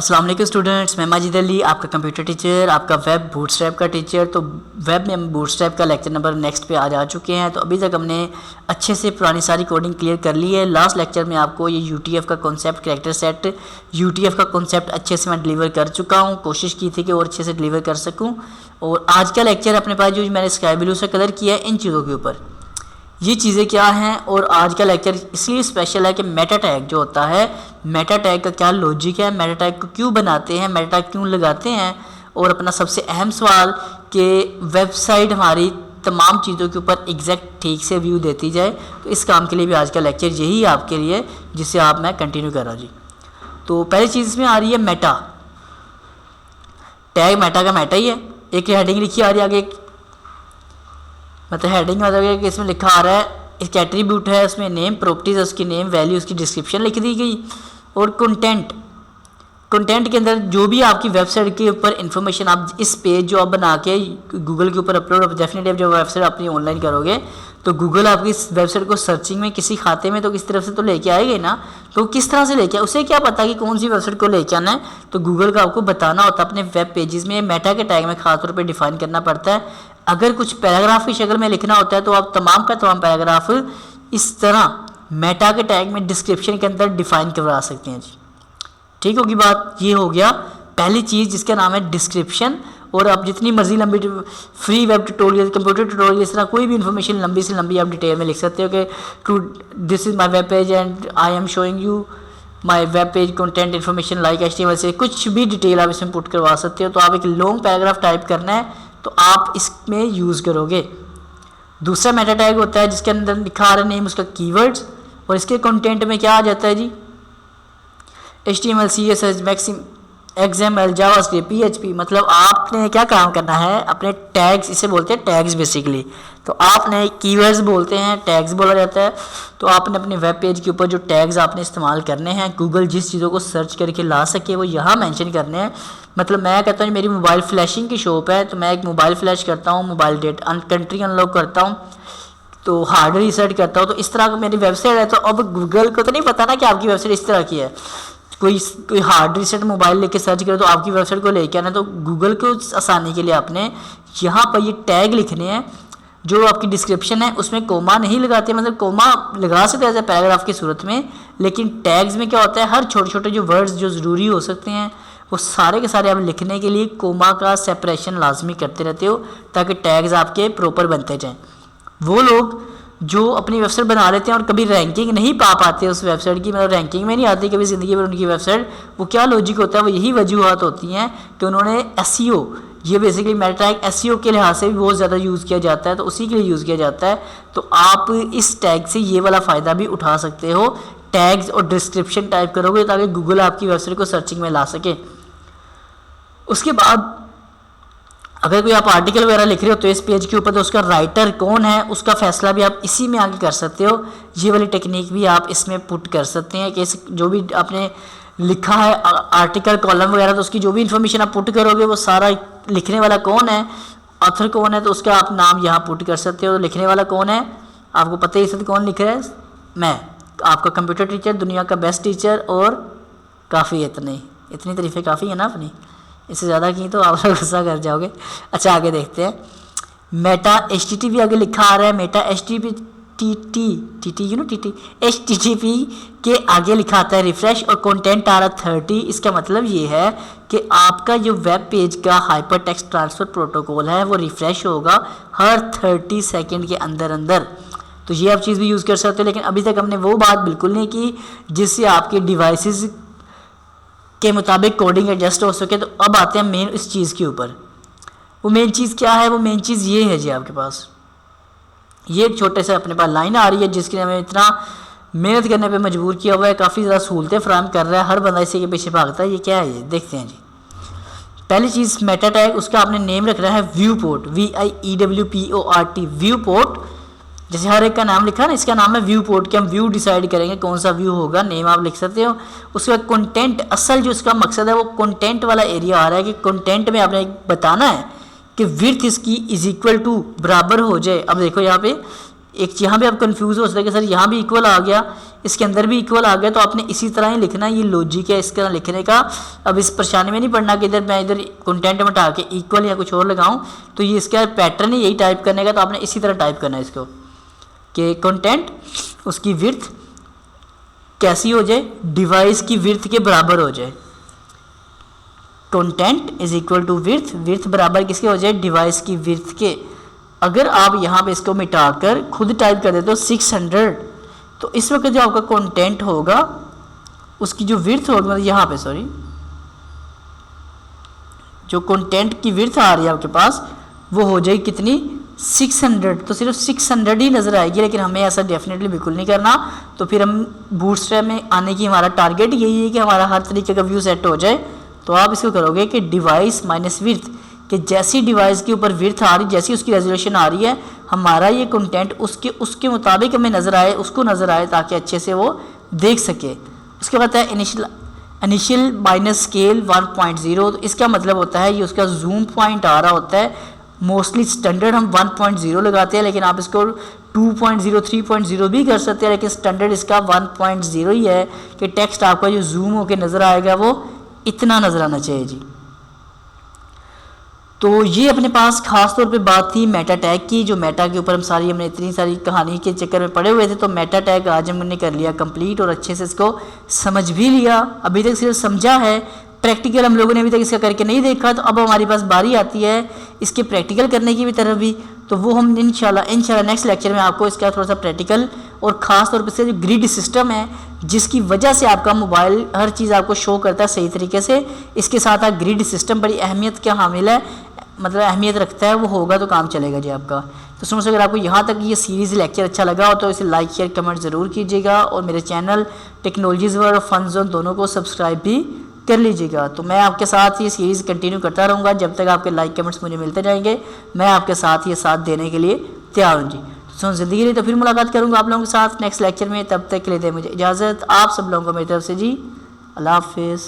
अस्सलाम वालेकुम स्टूडेंट्स, मैं माजिद अली आपका कंप्यूटर टीचर, आपका वेब बूटस्ट्रैप का टीचर। तो वेब में हम बूटस्ट्रैप का लेक्चर नंबर नेक्स्ट पे आज आ चुके हैं। तो अभी तक हमने अच्छे से पुरानी सारी कोडिंग क्लियर कर ली है। लास्ट लेक्चर में आपको ये यूटीएफ का कॉन्सेप्ट, कैरेक्टर सेट यूटीएफ का कॉन्सेप्ट अच्छे से मैं डिलीवर कर चुका हूँ। कोशिश की थी कि और अच्छे से डिलीवर कर सकूँ। और आज का लेक्चर अपने पास जो मैंने स्काई ब्लू से कलर किया है इन चीज़ों के ऊपर, ये चीज़ें क्या हैं। और आज का लेक्चर इसलिए स्पेशल है कि मेटा टैग जो होता है, मेटा टैग का क्या लॉजिक है, मेटा टैग को क्यों बनाते हैं, मेटा टैग क्यों लगाते हैं, और अपना सबसे अहम सवाल कि वेबसाइट हमारी तमाम चीज़ों के ऊपर एग्जैक्ट ठीक से व्यू देती जाए। तो इस काम के लिए भी आज का लेक्चर यही है आपके लिए, जिससे आप मैं कंटिन्यू कर रहा हूँ जी। तो पहली चीज़ इसमें आ रही है मेटा टैग। मेटा का मेटा ही है। एक हेडिंग लिखी आ रही है आगे, मतलब हेडिंग मतलब कि इसमें लिखा आ रहा है एक एट्रीब्यूट है, उसमें नेम, प्रॉपर्टीज, उसकी नेम, वैल्यू, उसकी डिस्क्रिप्शन लिख दी गई। और कंटेंट के अंदर जो भी आपकी वेबसाइट के ऊपर इन्फॉर्मेशन, आप इस पेज जो आप बना के गूगल के ऊपर अपलोड, डेफिनेटली जब वेबसाइट अपनी ऑनलाइन करोगे तो गूगल आपकी इस वेबसाइट को सर्चिंग में किसी खाते में तो किस तरफ से तो लेके आएगा ना। तो किस तरह से लेके आए, उसे क्या पता कि कौन सी वेबसाइट को लेके आना है, तो गूगल का आपको बताना होता है अपने वेब पेजेस में। मेटा के टैग में खासतौर पर डिफाइन करना पड़ता है। अगर कुछ पैराग्राफ की शक्ल में लिखना होता है तो आप तमाम का तमाम पैराग्राफ इस तरह मेटा के टैग में डिस्क्रिप्शन के अंदर डिफाइन करवा सकते हैं जी। ठीक होगी बात। ये हो गया पहली चीज़ जिसका नाम है डिस्क्रिप्शन। और आप जितनी मर्जी लंबी free web tutorial, computer tutorial, इस तरह कोई भी इन्फॉर्मेशन लंबी से लंबी आप डिटेल में लिख सकते हो कि this is my web page and I am showing you my web page content information like HTML से कुछ भी डिटेल आप इसमें पुट करवा सकते हो। तो आप एक लॉन्ग पैराग्राफ टाइप करना है तो आप इसमें यूज़ करोगे। दूसरा मेटा टैग होता है जिसके अंदर लिखा आ रहा है नेम, उसका कीवर्ड्स, और इसके कंटेंट में क्या आ जाता है जी, HTML, CSS, XML, JavaScript, PHP। मतलब आपने क्या काम करना है, अपने टैग्स, इसे बोलते हैं टैग्स बेसिकली। तो आपने कीवर्ड्स बोलते हैं, टैग्स बोला जाता है। तो आपने अपने वेब पेज के ऊपर जो टैग्स आपने इस्तेमाल करने हैं, गूगल जिस चीज़ों को सर्च करके ला सके वो यहाँ मेंशन करने हैं। मतलब मैं कहता हूँ मेरी मोबाइल फ्लैशिंग की शॉप है, तो मैं एक मोबाइल फ्लैश करता हूँ, मोबाइल डेट कंट्री अनलॉक करता हूँ, तो हार्ड रीसेट करता हूँ। तो इस तरह की मेरी वेबसाइट है। तो अब गूगल को तो नहीं पता ना कि आपकी वेबसाइट इस तरह की है। कोई हार्ड रीसेट मोबाइल लेके सर्च करे तो आपकी वेबसाइट को लेके आना। तो गूगल को आसानी के लिए आपने यहाँ पर ये टैग लिखने हैं। जो आपकी डिस्क्रिप्शन है उसमें कोमा नहीं लगाते, मतलब कोमा लगा सकते हैं पैराग्राफ की सूरत में, लेकिन टैग्स में क्या होता है, हर छोटे छोटे जो वर्ड्स जो ज़रूरी हो सकते हैं वो सारे के सारे आप लिखने के लिए कोमा का सेपरेशन लाजमी करते रहते हो, ताकि टैग्स आपके प्रॉपर बनते जाएँ। वो लोग जो अपनी वेबसाइट बना लेते हैं और कभी रैंकिंग नहीं पा पाते उस वेबसाइट की, मतलब रैंकिंग में नहीं आती कभी ज़िंदगी में उनकी वेबसाइट, वो क्या लॉजिक होता है, वो यही वजूहत होती हैं कि उन्होंने SEO, ये बेसिकली मेटा टैग SEO के लिहाज से भी बहुत ज़्यादा यूज़ किया जाता है, तो उसी के लिए यूज़ किया जाता है। तो आप इस टैग से ये वाला फ़ायदा भी उठा सकते हो, टैग्स और डिस्क्रिप्शन टाइप करोगे ताकि गूगल आपकी वेबसाइट को सर्चिंग में ला सके। उसके बाद अगर कोई आप आर्टिकल वगैरह लिख रहे हो तो इस पेज के ऊपर, तो उसका राइटर कौन है उसका फैसला भी आप इसी में आगे कर सकते हो। ये वाली टेक्निक भी आप इसमें पुट कर सकते हैं कि जो भी आपने लिखा है आर्टिकल, कॉलम वगैरह, तो उसकी जो भी इन्फॉर्मेशन आप पुट करोगे वो सारा लिखने वाला कौन है, ऑथर कौन है, तो उसका आप नाम यहाँ पुट कर सकते हो। लिखने वाला कौन है आपको पता ही है, कौन लिख रहा है, मैं आपका कंप्यूटर टीचर, दुनिया का बेस्ट टीचर। और काफ़ी इतनी तारीफ़ें काफ़ी है ना अपनी, इससे ज़्यादा की तो आप लोग गुस्सा कर जाओगे। अच्छा आगे देखते हैं। मेटा HTTP आगे लिखा आ रहा है, मेटा HTTP के आगे लिखा आता है रिफ्रेश, और कंटेंट आ रहा 30। इसका मतलब ये है कि आपका जो वेब पेज का हाइपर टेक्स्ट ट्रांसफ़र प्रोटोकॉल है वो रिफ्रेश होगा हर 30 सेकेंड के अंदर। तो ये आप चीज़ भी यूज़ कर सकते हो। लेकिन अभी तक हमने वो बात बिल्कुल नहीं की जिससे आपके डिवाइसेस के मुताबिक कोडिंग एडजस्ट हो सके। तो अब आते हैं मेन इस चीज़ के ऊपर। वो मेन चीज़ क्या है, वो मेन चीज़ ये है जी, आपके पास ये एक छोटे से अपने पास लाइन आ रही है जिसके लिए हमें इतना मेहनत करने पे मजबूर किया हुआ है, काफ़ी ज़्यादा सहूलतें फराहम कर रहा है, हर बंदा इसी के पीछे भागता है। ये क्या है, ये देखते हैं जी। पहली चीज़ मेटा टैग, उसका आपने नेम रख रहा है view port, VIEWPORT, view port. जैसे हर एक का नाम लिखा है ना, इसका नाम है व्यू पोर्ट, कि हम व्यू डिसाइड करेंगे कौन सा व्यू होगा, नेम आप लिख सकते हो। उसके बाद कंटेंट, असल जो इसका मकसद है वो कंटेंट वाला एरिया आ रहा है कि कंटेंट में आपने बताना है कि विड्थ इसकी इज इक्वल टू बराबर हो जाए। अब देखो यहाँ पे एक यहाँ भी आप कंफ्यूज हो सकते हैं कि सर यहाँ भी इक्वल आ गया, इसके अंदर भी इक्वल आ गया, तो आपने इसी तरह ही लिखना है, ये लॉजिक है इस तरह लिखने का। अब इस परेशानी में नहीं पड़ना कि इधर मैं इधर कंटेंट में हटा के इक्वल या कुछ और लगाऊं, तो ये इसका पैटर्न है यही टाइप करने का, तो आपने इसी तरह टाइप करना है इसको कि कंटेंट उसकी विड्थ कैसी हो जाए, डिवाइस की विड्थ के बराबर हो जाए। Content is equal to width, width बराबर किसके हो जाए, डिवाइस की विड्थ के। अगर आप यहाँ पे इसको मिटाकर खुद टाइप कर देते हो 600, तो इस वक्त जो आपका कंटेंट होगा उसकी जो विड्थ होगी, मतलब यहाँ पे सॉरी, जो कंटेंट की विड्थ आ रही है आपके पास वो हो जाएगी कितनी, 600। तो सिर्फ 600 ही नज़र आएगी, लेकिन हमें ऐसा डेफिनेटली बिल्कुल नहीं करना। तो फिर हम बूटस्ट्रैप में आने की हमारा टारगेट यही है कि हमारा हर तरीके का व्यू सेट हो जाए। तो आप इसको करोगे कि डिवाइस माइनस विड्थ, कि जैसी डिवाइस के ऊपर विड्थ आ रही, जैसी उसकी रेजोल्यूशन आ रही है, हमारा ये कंटेंट उसके मुताबिक हमें नज़र आए, उसको नज़र आए, ताकि अच्छे से वो देख सके। उसके बाद है इनिशियल माइनस स्केल 1.0। तो इसका मतलब होता है ये उसका जूम पॉइंट आ रहा होता है। मोस्टली स्टैंडर्ड हम 1.0 लगाते हैं, लेकिन आप इसको 2.0 3.0 भी कर सकते हैं, लेकिन स्टैंडर्ड इसका 1.0 ही है कि टेक्स्ट आपका जो जूम होकर नज़र आएगा वो इतना नज़र आना चाहिए जी। तो ये अपने पास खास तौर पे बात थी मेटा टैग की, जो मेटा के ऊपर हमने इतनी सारी कहानी के चक्कर में पड़े हुए थे। तो मेटा टैग आज हमने कर लिया कंप्लीट और अच्छे से इसको समझ भी लिया। अभी तक सिर्फ समझा है, प्रैक्टिकल हम लोगों ने अभी तक इसका करके नहीं देखा। तो अब हमारी पास बारी आती है इसके प्रैक्टिकल करने की भी तरफ भी। तो वो हम इंशाल्लाह नेक्स्ट लेक्चर में आपको इसका थोड़ा सा प्रैक्टिकल और ख़ास तौर पर से जो ग्रिड सिस्टम है जिसकी वजह से आपका मोबाइल हर चीज़ आपको शो करता है सही तरीके से, इसके साथ आप ग्रिड सिस्टम बड़ी अहमियत क्या हामिल है, मतलब अहमियत रखता है, वो होगा तो काम चलेगा जी आपका। तो सुनो, अगर आपको यहाँ तक ये सीरीज़ लेक्चर अच्छा लगा हो तो इसे लाइक शेयर कमेंट ज़रूर कीजिएगा, और मेरे चैनल टेक्नोलॉजीज़ वर्ल्ड और फन जोन दोनों को सब्सक्राइब भी कर लीजिएगा। तो मैं आपके साथ ये सीरीज़ कंटिन्यू करता रहूँगा जब तक आपके लाइक कमेंट्स मुझे मिलते जाएंगे। मैं आपके साथ ये साथ देने के लिए तैयार हूँ जी। तो सुनो, ज़िंदगी रही तो फिर मुलाकात करूँगा आप लोगों के साथ नेक्स्ट लेक्चर में। तब तक के लिए दे मुझे इजाज़त। आप सब लोगों को मेरी तरफ से जी, अल्लाह हाफिज़।